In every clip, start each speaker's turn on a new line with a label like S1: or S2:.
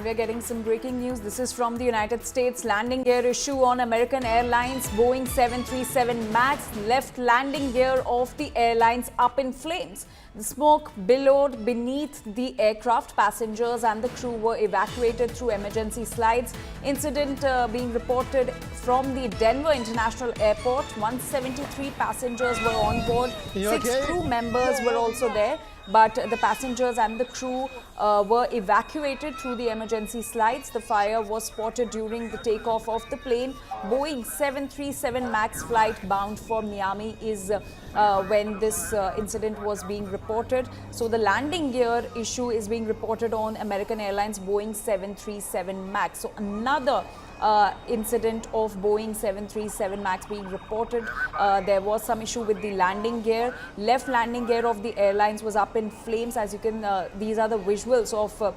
S1: we're getting some breaking news. This is from the United States. Landing gear issue on American Airlines Boeing 737 MAX left landing gear of the airlines up in flames. The smoke billowed beneath the aircraft. Passengers and the crew were evacuated through emergency slides. Incident being reported from the Denver International Airport. 173 passengers were on board. Six crew members were also there. But the passengers and the crew were evacuated through the emergency slides. The fire was spotted during the takeoff of the plane. Boeing 737 MAX flight bound for Miami is when this incident was being reported. So the landing gear issue is being reported on American Airlines Boeing 737 MAX. So another incident of Boeing 737 MAX being reported. There was some issue with the landing gear. Left landing gear of the airlines was up in flames. As you can, these are the visuals of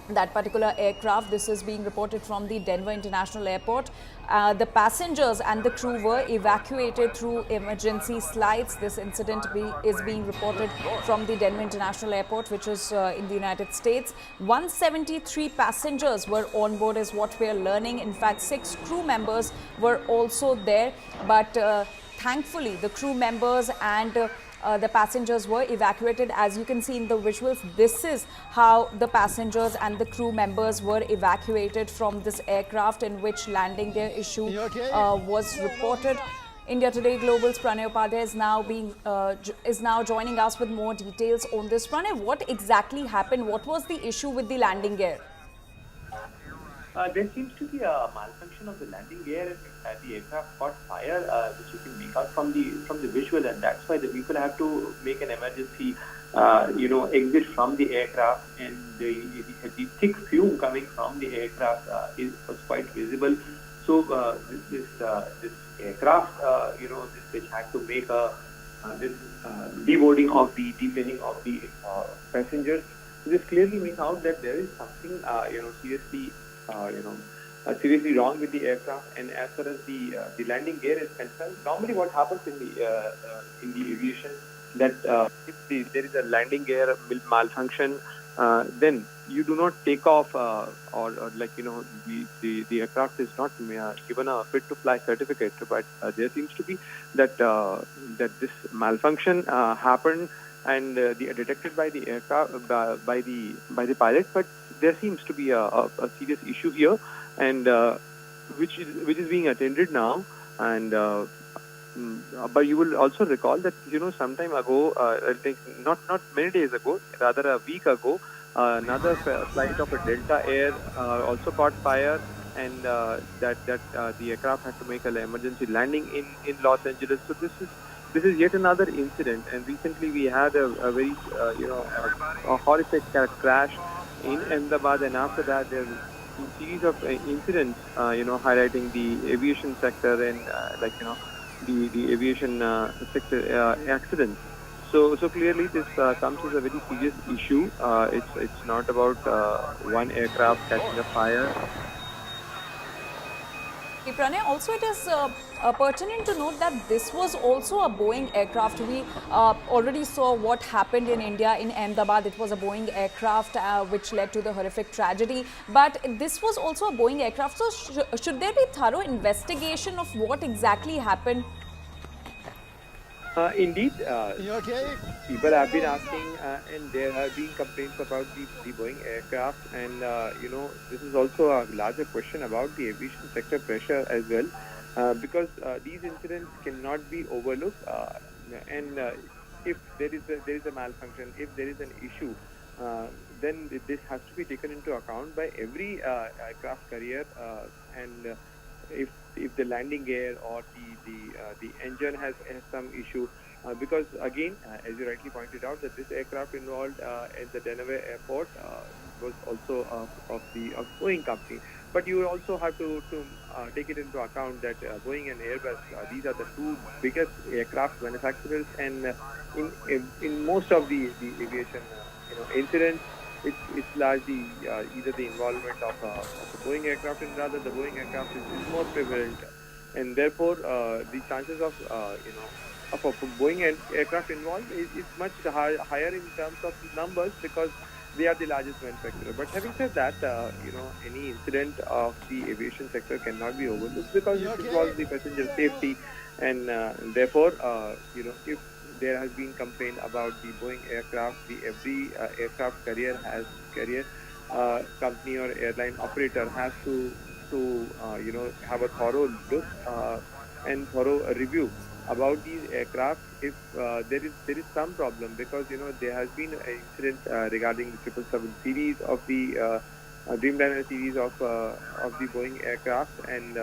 S1: that particular aircraft. This is being reported from the Denver International Airport. The passengers and the crew were evacuated through emergency slides. This incident is being reported from the Denver International Airport, which is in the United States. 173 passengers were on board is what we are learning. In fact, 6 crew members were also there. But thankfully, the crew members and the passengers were evacuated. As you can see in the visuals, this is how the passengers and the crew members were evacuated from this aircraft in which landing gear issue was reported. India Today Global's Pranay Upadhyay is now joining us with more details on this. Pranay, what exactly happened? What was the issue with the landing gear?
S2: There seems to be a malfunction of the landing gear, and the aircraft caught fire, which you can make out from the visual, and that's why the people have to make an emergency, exit from the aircraft, and the thick fume coming from the aircraft was quite visible. So this aircraft, which had to make this deboarding of the deplaning of the passengers. This clearly makes out that there is something, seriously wrong with the aircraft. And as far as the landing gear is concerned, normally what happens in the aviation that if there is a landing gear malfunction, then you do not take off, the aircraft is not given a fit to fly certificate. But there seems to be that this malfunction happened and detected by the aircraft by the pilot, but there seems to be a serious issue here, and which is being attended now. And but you will also recall that some time ago, I think not many days ago, rather a week ago, another flight of a Delta Air also caught fire, and that the aircraft had to make an emergency landing in Los Angeles. So this is yet another incident, and recently we had a very a horrific crash in Ahmedabad, and after that there was a series of incidents highlighting the aviation sector and the aviation sector accidents. So clearly this comes as a very serious issue. It's not about one aircraft catching a fire.
S1: Pranay, also it is pertinent to note that this was also a Boeing aircraft. We already saw what happened in India in Ahmedabad. It was a Boeing aircraft which led to the horrific tragedy. But this was also a Boeing aircraft. So should there be thorough investigation of what exactly happened?
S2: Indeed, people have been asking, and there have been complaints about the Boeing aircraft, and this is also a larger question about the aviation sector pressure as well, because these incidents cannot be overlooked, and if there is a malfunction, if there is an issue, then this has to be taken into account by every aircraft carrier, and if the landing gear or the engine has some issue, because again, as you rightly pointed out, that this aircraft involved at the Denver airport was also of Boeing company. But you also have to take it into account that Boeing and Airbus, these are the two biggest aircraft manufacturers, and in most of the aviation incidents, it's largely either the involvement of the Boeing aircraft, and rather the Boeing aircraft is more prevalent, and therefore the chances of of a Boeing aircraft involved is much higher in terms of numbers, because they are the largest manufacturer. But having said that, any incident of the aviation sector cannot be overlooked because it involves the passenger safety, and therefore, if there has been complaint about the Boeing aircraft, every aircraft carrier company or airline operator has to have a thorough look and thorough review about these aircraft if there is some problem, because there has been an incident regarding the 777 series of the Dreamliner series of the Boeing aircraft, and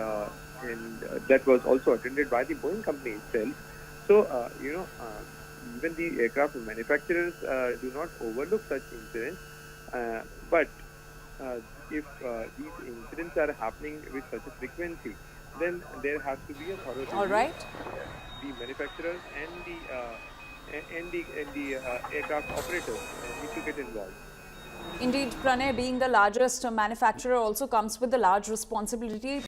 S2: that was also attended by the Boeing company itself. So even the aircraft manufacturers do not overlook such incidents, but if these incidents are happening with such a frequency, then there has to be a thorough
S1: All
S2: review.
S1: right.
S2: The manufacturers and the aircraft operators need to get involved.
S1: Indeed, Pranay, being the largest manufacturer also comes with the large responsibility